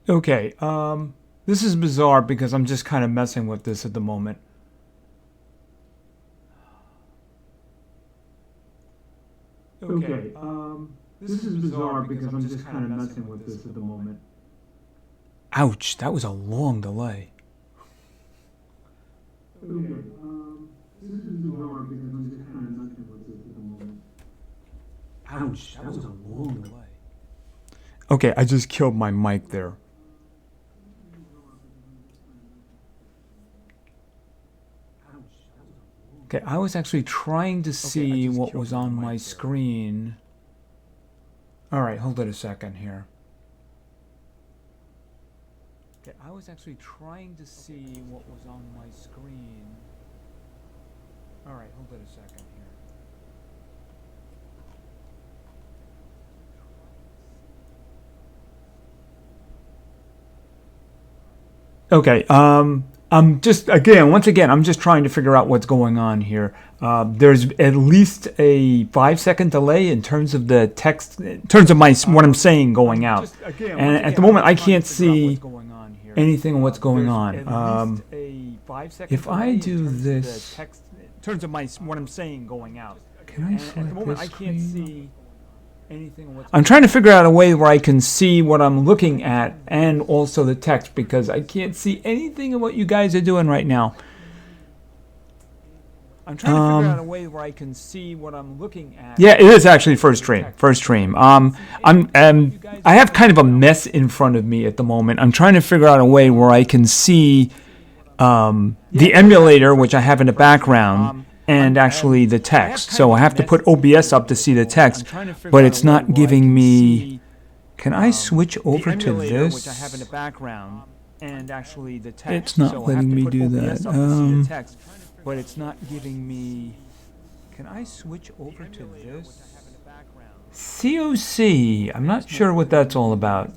Okay, this is bizarre because I'm just kind of messing with this at the moment. Okay, this is bizarre because I'm just kind of messing with this at the moment. Ouch, that was a long delay. Okay, this is bizarre because I'm just kind of messing with this at the moment. Ouch, that was a long delay. Okay, I just killed my mic there. Okay, I was actually trying to see what was on my screen. Alright, hold it a second here. Okay, I was actually trying to see what was on my screen. Alright, hold it a second here. Okay, I'm just, once again, I'm just trying to figure out what's going on here. There's at least a 5-second delay in terms of the text, in terms of what I'm saying going out. And at the moment, I can't see anything of what's going on. If I do this, in terms of what I'm saying going out. Can I select at the moment, I can't see anything. I'm trying to figure out a way where I can see what I'm looking at and also the text because I can't see anything of what you guys are doing right now. I'm trying to figure out a way where I can see what I'm looking at. Yeah, it is actually first stream. First stream. I have kind of a mess in front of me at the moment. I'm trying to figure out a way where I can see the emulator, which I have in the background, and actually the text. So I have to put OBS up to see the text, but it's not giving me. Can I switch over to this? Which I have in the background, and actually the text. It's not letting me do that. But it's not giving me. Can I switch over to this? COC. I'm not sure what that's all about.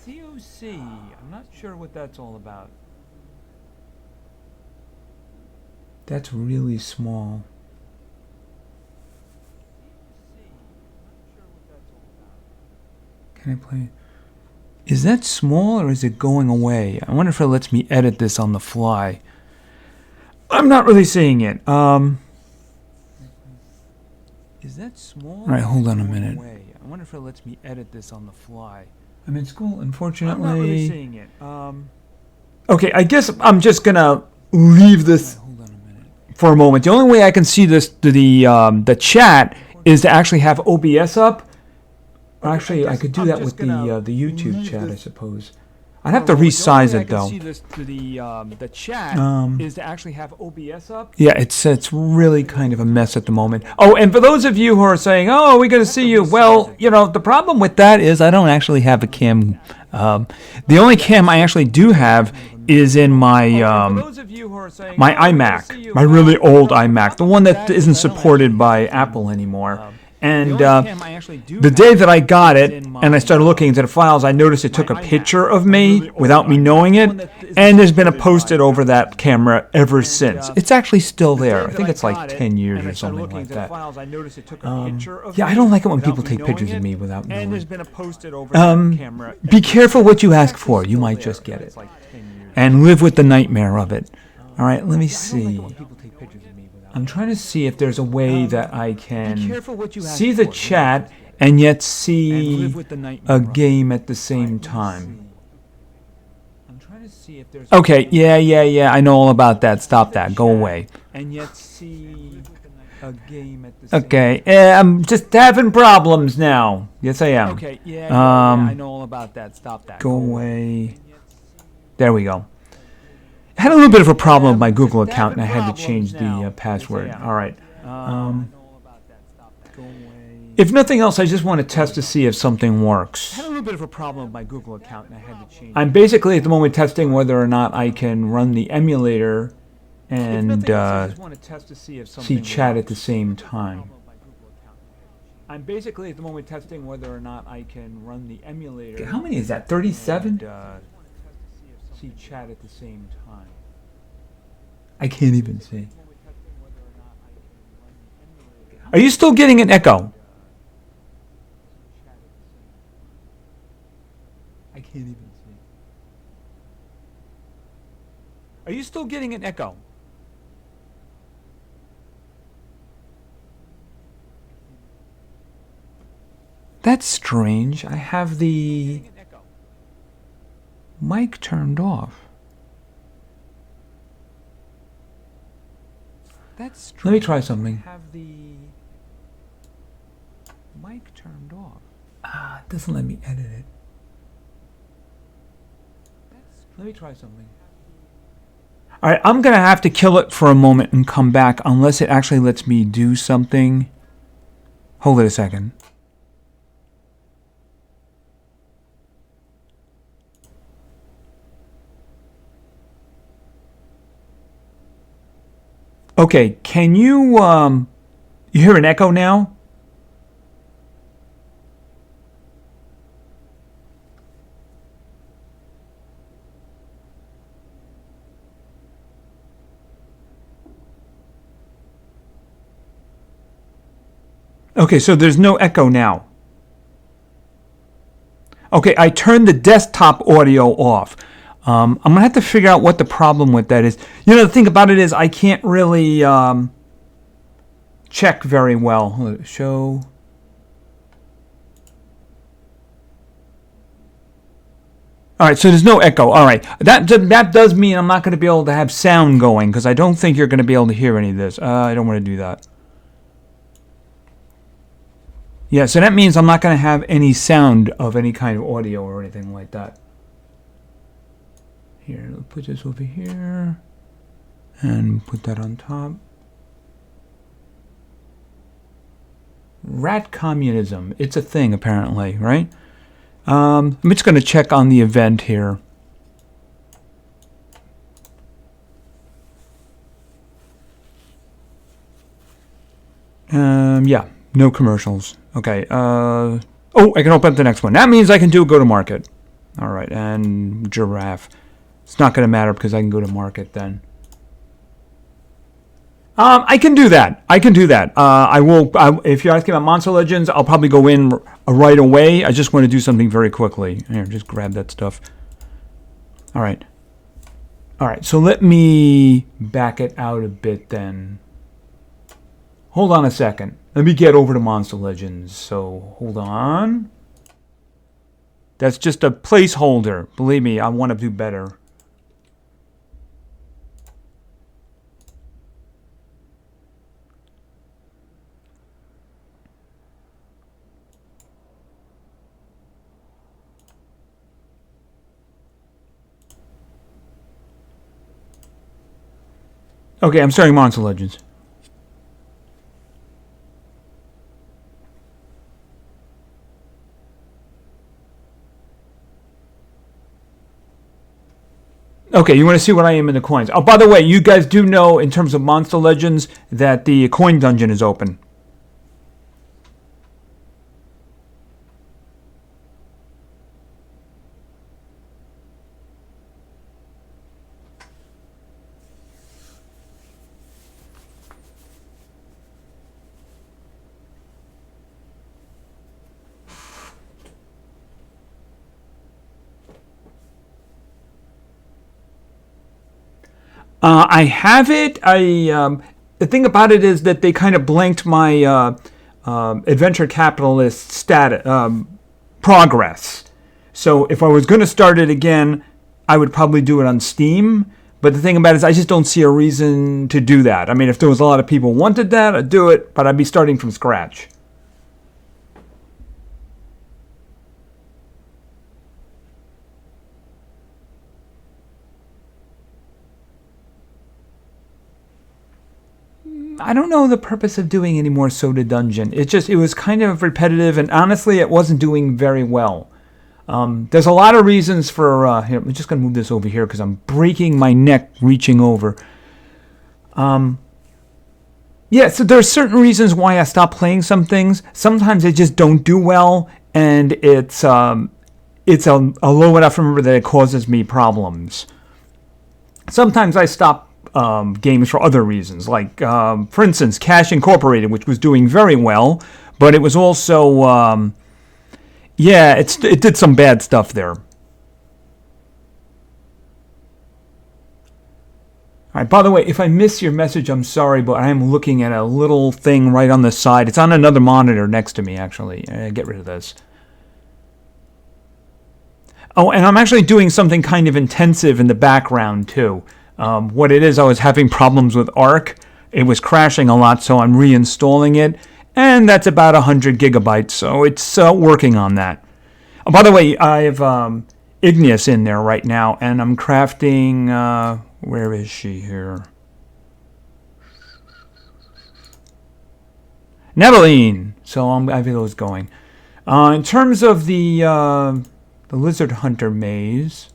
COC. I'm not sure what that's all about. That's really small. Can I play? Is that small or is it going away? I wonder if it lets me edit this on the fly. I'm not really seeing it. Is that small? All right, hold on a minute. I wonder if it lets me edit this on the fly. I'm in school, unfortunately. I'm not really seeing it. Okay, I guess I'm just gonna leave this for a moment. The only way I can see this, the chat, is to actually have OBS up. Actually, I could do that with the YouTube chat, I suppose. I'd have to resize it though. The chat is to actually have OBS up. Yeah, it's really kind of a mess at the moment. Oh, and for those of you who are saying, "Oh, we're going to see you," well, you know, the problem with that is I don't actually have a cam. The only cam I actually do have is in my my iMac, my really old iMac, the one that isn't supported by Apple anymore. And the day that I got it and I started looking into the files, I noticed it took a picture of me without me knowing it. And there's been a post-it over that camera ever since. It's actually still there. I think it's like 10 years or something like that. Yeah, I don't like it when people take pictures of me without knowing. Be careful what you ask for. You might just get it. And live with the nightmare of it. All right, let me see. I'm trying to see if there's a way that I can see the chat and yet see a game at the same time. Okay, yeah, I know all about that. Stop that. Go away. Okay, I'm just having problems now. Yes, I am. Okay, I know all about that. Stop that. Go away. There we go. I had a little bit of a problem with my Google account, and I had to change the password. All right. If nothing else, I just want to test to see if something works. I had a little bit of a problem with my Google account, and I had to change. I'm basically at the moment testing whether or not I can run the emulator and see chat at the same time. I'm basically at the moment testing whether or not I can run the emulator. How many is that? 37? See chat at the same time. I can't even see. Are you still getting an echo? I can't even see. Are you still getting an echo? That's strange. I have the mic turned off. That's strange. Let me try something. I have the mic turned off. It doesn't let me edit it. Let me try something. All right, I'm going to have to kill it for a moment and come back unless it actually lets me do something. Hold it a second. Okay, can you you hear an echo now? Okay, so there's no echo now. Okay, I turned the desktop audio off. I'm going to have to figure out what the problem with that is. You know, the thing about it is I can't really check very well. Show. All right, so there's no echo. All right, that does mean I'm not going to be able to have sound going because I don't think you're going to be able to hear any of this. I don't want to do that. Yeah, so that means I'm not going to have any sound of any kind of audio or anything like that. Here, let's put this over here and put that on top. Rat communism. It's a thing, apparently, right? I'm just going to check on the event here. Yeah, no commercials. Okay. Oh, I can open up the next one. That means I can do a go to market. All right, and giraffe. It's not going to matter because I can go to market then. I can do that. I can do that. I will. If you're asking about Monster Legends, I'll probably go in right away. I just want to do something very quickly. Here, just grab that stuff. All right. All right. So let me back it out a bit then. Hold on a second. Let me get over to Monster Legends. So hold on. That's just a placeholder. Believe me, I want to do better. Okay, I'm starting Monster Legends. Okay, you want to see what I am in the coins. Oh, by the way, you guys do know in terms of Monster Legends that the coin dungeon is open. I have it. The thing about it is that they kind of blanked my Adventure Capitalist progress. So if I was going to start it again, I would probably do it on Steam. But the thing about it is I just don't see a reason to do that. I mean, if there was a lot of people who wanted that, I'd do it, but I'd be starting from scratch. I don't know the purpose of doing any more Soda Dungeon. It was kind of repetitive, and honestly, it wasn't doing very well. There's a lot of reasons for... here, I'm just going to move this over here because I'm breaking my neck reaching over. Yeah, so there are certain reasons why I stopped playing some things. Sometimes they just don't do well, and it's a low enough number that it causes me problems. Sometimes I stop games for other reasons. Like, for instance, Cash Incorporated, which was doing very well, but it was also, it did some bad stuff there. All right, by the way, if I miss your message, I'm sorry, but I am looking at a little thing right on the side. It's on another monitor next to me, actually. Get rid of this. Oh, and I'm actually doing something kind of intensive in the background, too. What it is, I was having problems with Arc. It was crashing a lot, so I'm reinstalling it. And that's about 100 gigabytes, so it's working on that. Oh, by the way, I have Igneous in there right now, and I'm crafting... where is she here? Neveline! So I have those going. In terms of the Lizard Hunter maze...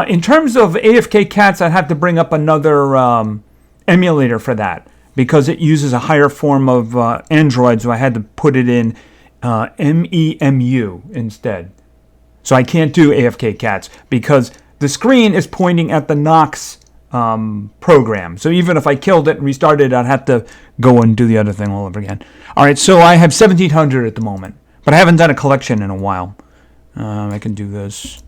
in terms of AFK cats, I'd have to bring up another emulator for that because it uses a higher form of Android, so I had to put it in MEMU instead. So I can't do AFK cats because the screen is pointing at the Nox program. So even if I killed it and restarted, I'd have to go and do the other thing all over again. All right, so I have 1,700 at the moment, but I haven't done a collection in a while. I can do this.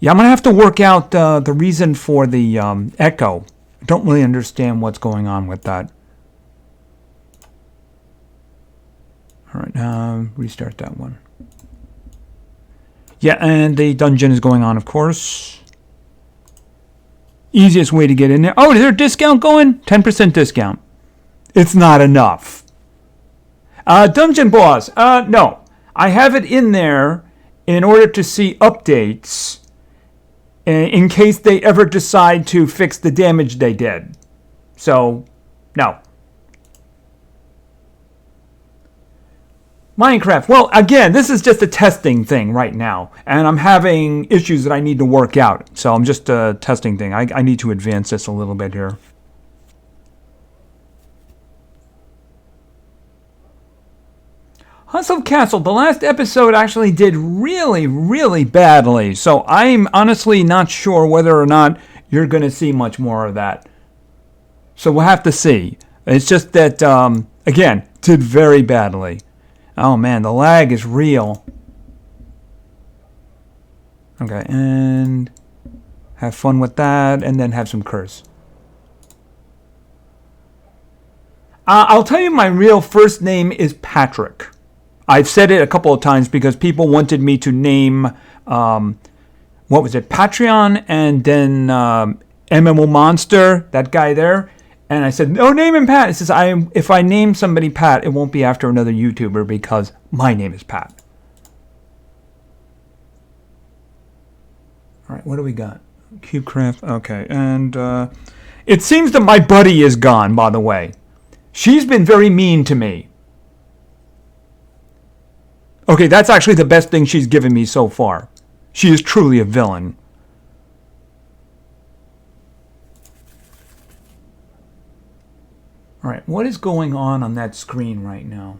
Yeah, I'm going to have to work out the reason for the echo. I don't really understand what's going on with that. All right, restart that one. Yeah, and the dungeon is going on, of course. Easiest way to get in there. Oh, is there a discount going? 10% discount. It's not enough. Dungeon boss. No. I have it in there in order to see updates in case they ever decide to fix the damage they did. So, no. Minecraft. Well, again, this is just a testing thing right now. And I'm having issues that I need to work out. So I'm just a testing thing. I need to advance this a little bit here. Hustle Castle, the last episode actually did really, really badly. So I'm honestly not sure whether or not you're going to see much more of that. So we'll have to see. It's just that, again, did very badly. Oh man, the lag is real. Okay, and have fun with that, and then have some curse. I'll tell you my real first name is Patrick. I've said it a couple of times because people wanted me to name, what was it, Patreon, and then MMO Monster, that guy there. And I said, no, name him Pat. It says, if I name somebody Pat, it won't be after another YouTuber because my name is Pat. All right, what do we got? CubeCraft, okay. And it seems that my buddy is gone, by the way. She's been very mean to me. Okay, that's actually the best thing she's given me so far. She is truly a villain. All right, what is going on that screen right now?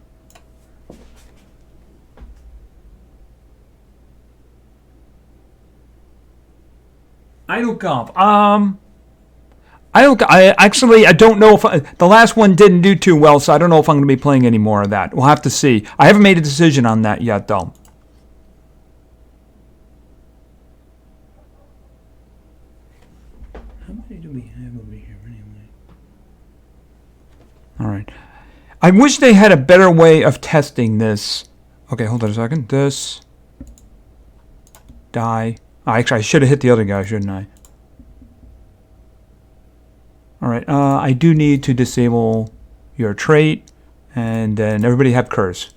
Idle Golf. I don't know if the last one didn't do too well, so I don't know if I'm going to be playing any more of that. We'll have to see. I haven't made a decision on that yet, though. How many do we have over here anyway? All right. I wish they had a better way of testing this. Okay, hold on a second. This. Die. Actually, I should have hit the other guy, shouldn't I? Alright, I do need to disable your trait, and then everybody have curse.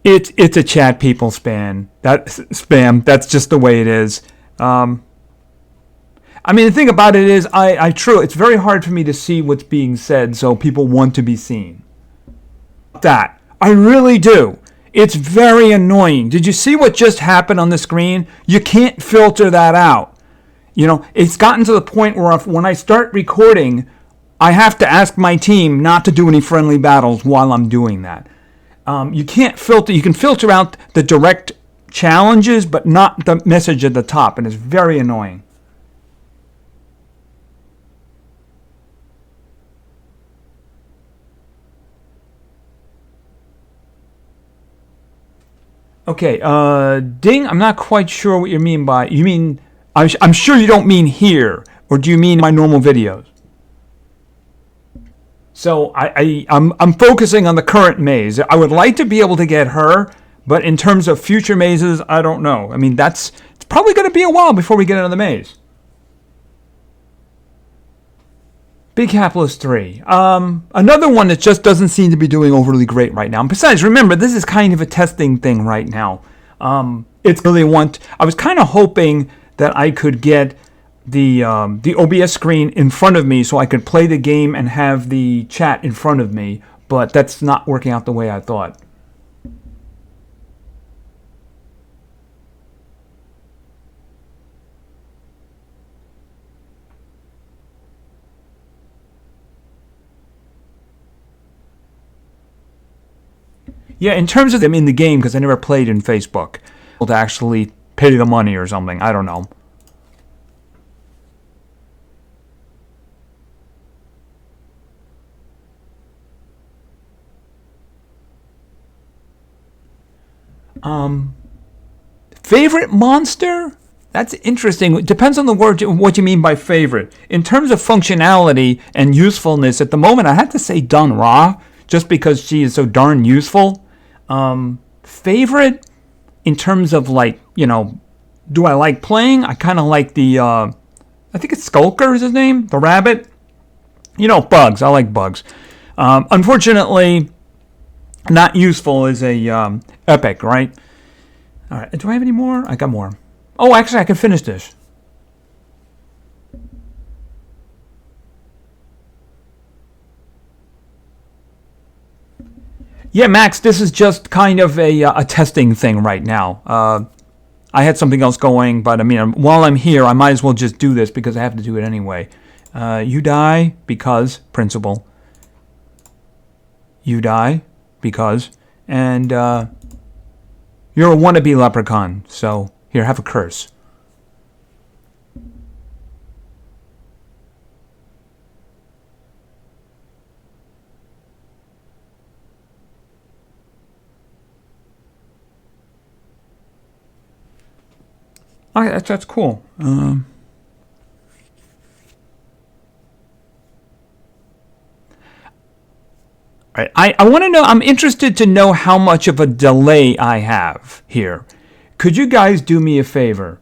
It's a chat people spam. That's just the way it is. I mean, the thing about it is, it's very hard for me to see what's being said, so people want to be seen. That. I really do. It's very annoying. Did you see what just happened on the screen? You can't filter that out. You know, it's gotten to the point where when I start recording, I have to ask my team not to do any friendly battles while I'm doing that. You can't filter. You can filter out the direct challenges, but not the message at the top, and it's very annoying. Okay, Ding, I'm not quite sure what you mean by, you mean, I'm sure you don't mean here, or do you mean my normal videos? So I'm focusing on the current maze. I would like to be able to get her, but in terms of future mazes, I don't know. I mean, it's probably going to be a while before we get into the maze. Big Capitalist 3. Another one that just doesn't seem to be doing overly great right now. And besides, remember, this is kind of a testing thing right now. It's really I was kind of hoping that I could get the OBS screen in front of me so I could play the game and have the chat in front of me, but that's not working out the way I thought. Yeah, in terms of them in the game, because I never played in Facebook, to actually pay the money or something. I don't know. Favorite monster? That's interesting. It depends on the word, what you mean by favorite. In terms of functionality and usefulness, at the moment, I have to say Dun Ra, just because she is so darn useful. Favorite, in terms of like, do I like playing? I kind of like the, I think it's Skulker is his name, the rabbit. Bugs. I like Bugs. Unfortunately, not useful is a epic, right? All right. Do I have any more? I got more. Oh, actually, I can finish this. Yeah, Max, this is just kind of a testing thing right now. I had something else going, but I mean, while I'm here, I might as well just do this because I have to do it anyway. You die because principle. You die because, and you're a wannabe leprechaun, so here, have a curse. Okay, that's cool. Right. I want to know, I'm interested to know how much of a delay I have here. Could you guys do me a favor?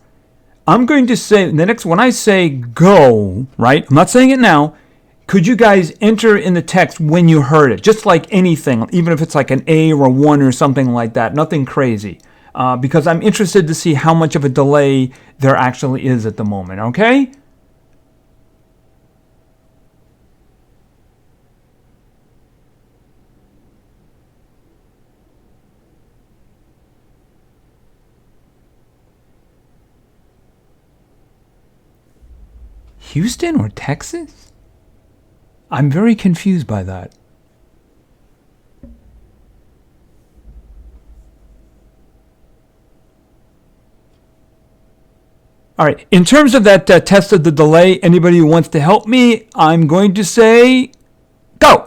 I'm going to say, when I say go, right? I'm not saying it now. Could you guys enter in the text when you heard it? Just like anything, even if it's like an A or a 1 or something like that. Nothing crazy. Because I'm interested to see how much of a delay there actually is at the moment, okay? Houston or Texas? I'm very confused by that. All right, in terms of that test of the delay, anybody who wants to help me, I'm going to say go.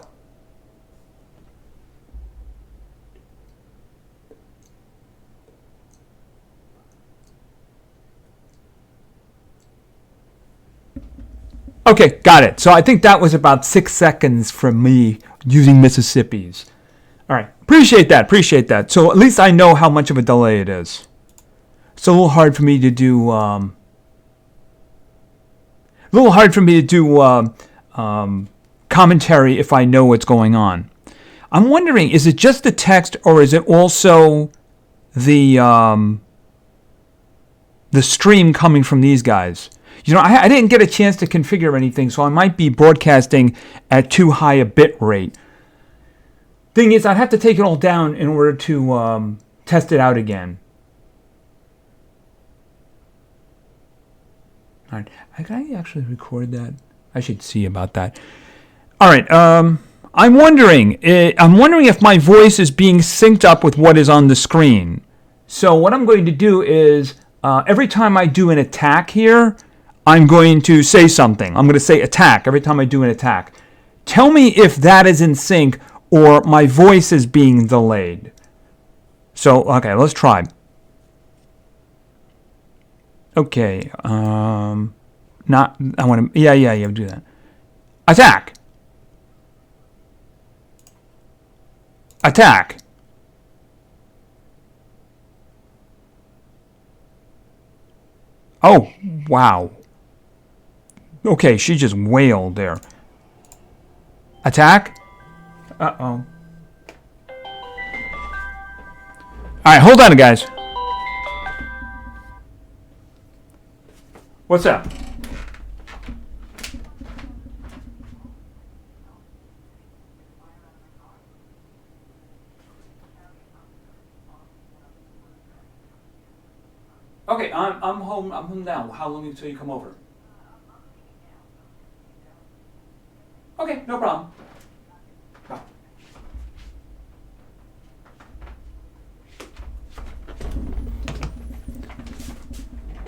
Okay, got it. So I think that was about 6 seconds from me using Mississippi's. All right, appreciate that. So at least I know how much of a delay it is. It's a little hard for me to do. Commentary if I know what's going on. I'm wondering, is it just the text or is it also the stream coming from these guys? I didn't get a chance to configure anything, so I might be broadcasting at too high a bit rate. Thing is, I'd have to take it all down in order to test it out again. All right. Can I actually record that? I should see about that. All right. I'm wondering if my voice is being synced up with what is on the screen. So what I'm going to do is every time I do an attack here, I'm going to say something. I'm going to say attack every time I do an attack. Tell me if that is in sync or my voice is being delayed. So, okay, let's try. Okay, yeah, do that. Attack. Attack. Oh, wow. Okay, she just wailed there. Attack? Uh-oh. Alright, hold on, guys. What's up? Okay, I'm home. I'm home now. How long until you come over? Okay, no problem. Bye.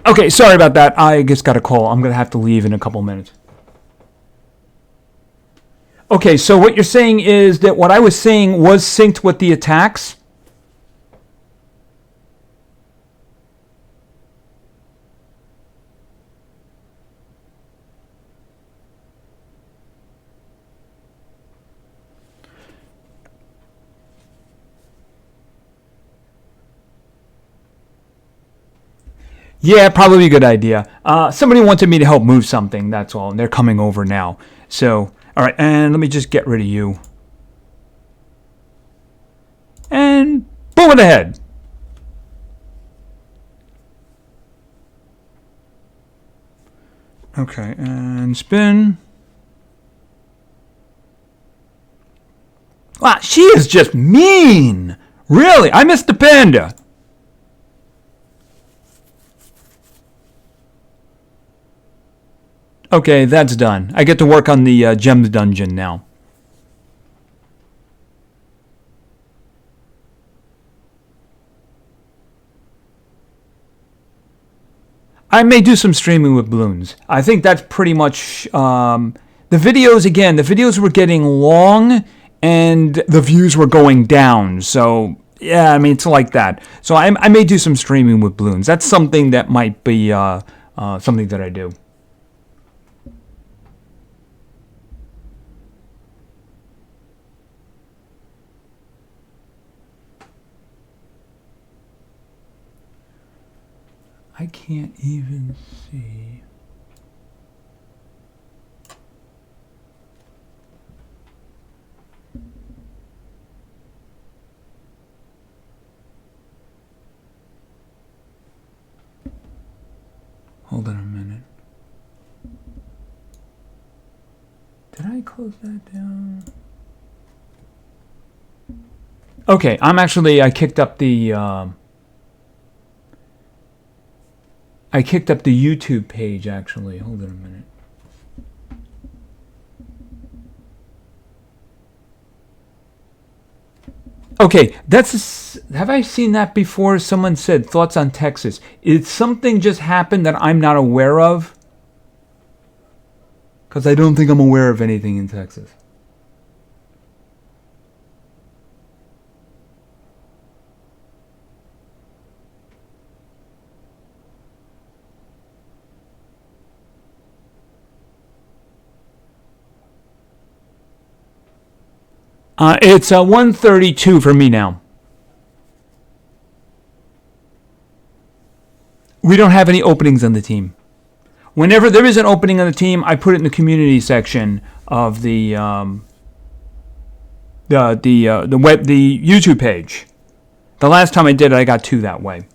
Okay, sorry about that. I just got a call. I'm gonna have to leave in a couple minutes. Okay, so what you're saying is that what I was saying was synced with the attacks? Yeah, probably a good idea. Somebody wanted me to help move something, that's all, and they're coming over now. So, all right, and let me just get rid of you. And boom in the head. Okay, and spin. Wow, she is just mean. Really, I missed the panda. Okay, that's done. I get to work on the gems dungeon now. I may do some streaming with balloons. I think that's pretty much the videos. Again, the videos were getting long and the views were going down. So yeah, I mean it's like that. So I may do some streaming with balloons. That's something that might be something that I do. I can't even see. Hold on a minute. Did I close that down? Okay, I kicked up the YouTube page, actually. Hold on a minute. Okay, have I seen that before? Someone said, thoughts on Texas. Did something just happen that I'm not aware of? Because I don't think I'm aware of anything in Texas. It's 1:32 for me now. We don't have any openings on the team. Whenever there is an opening on the team, I put it in the community section of the YouTube page. The last time I did it, I got 2 that way.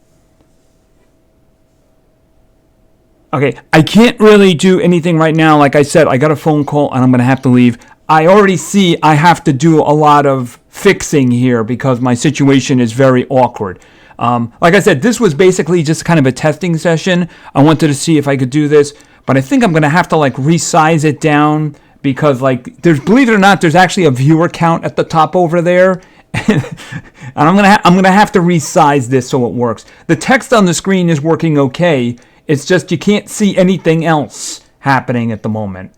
Okay, I can't really do anything right now. Like I said, I got a phone call and I'm going to have to leave. I already see I have to do a lot of fixing here because my situation is very awkward. Like I said, this was basically just kind of a testing session. I wanted to see if I could do this, but I think I'm going to have to like resize it down because like believe it or not, there's actually a viewer count at the top over there. And I'm gonna have to resize this so it works. The text on the screen is working okay. It's just you can't see anything else happening at the moment.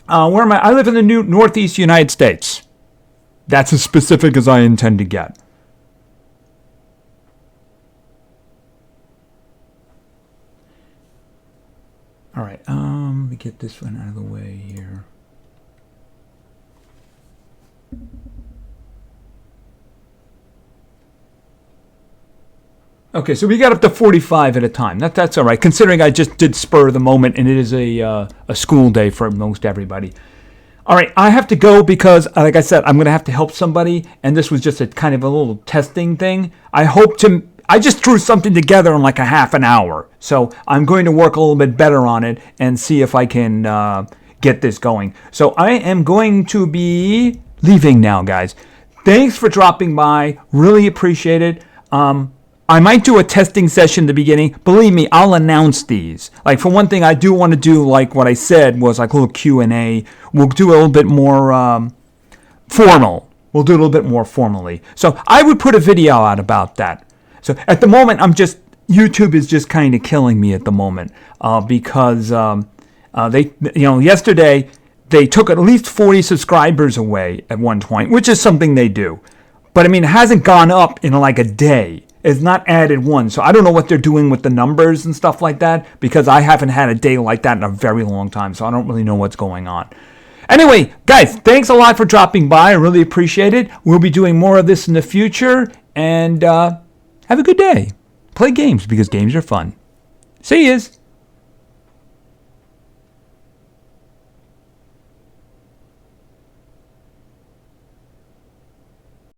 Where am I? I live in the Northeast United States. That's as specific as I intend to get. All right, let me get this one out of the way here. Okay, so we got up to 45 at a time. That's all right, considering I just did spur of the moment, and it is a school day for most everybody. All right, I have to go because, like I said, I'm going to have to help somebody, and this was just a kind of a little testing thing. I just threw something together in like a half an hour, so I'm going to work a little bit better on it and see if I can get this going. So I am going to be leaving now, guys. Thanks for dropping by. Really appreciate it. I might do a testing session in the beginning. Believe me, I'll announce these. Like, for one thing, I do want to do, like what I said, was like a little Q&A. We'll do a little bit more formal. We'll do it a little bit more formally. So I would put a video out about that. So at the moment, YouTube is just kind of killing me at the moment because yesterday they took at least 40 subscribers away at one point, which is something they do. But I mean, it hasn't gone up in like a day. It's not added one. So I don't know what they're doing with the numbers and stuff like that because I haven't had a day like that in a very long time. So I don't really know what's going on. Anyway, guys, thanks a lot for dropping by. I really appreciate it. We'll be doing more of this in the future. And have a good day. Play games because games are fun. See yous.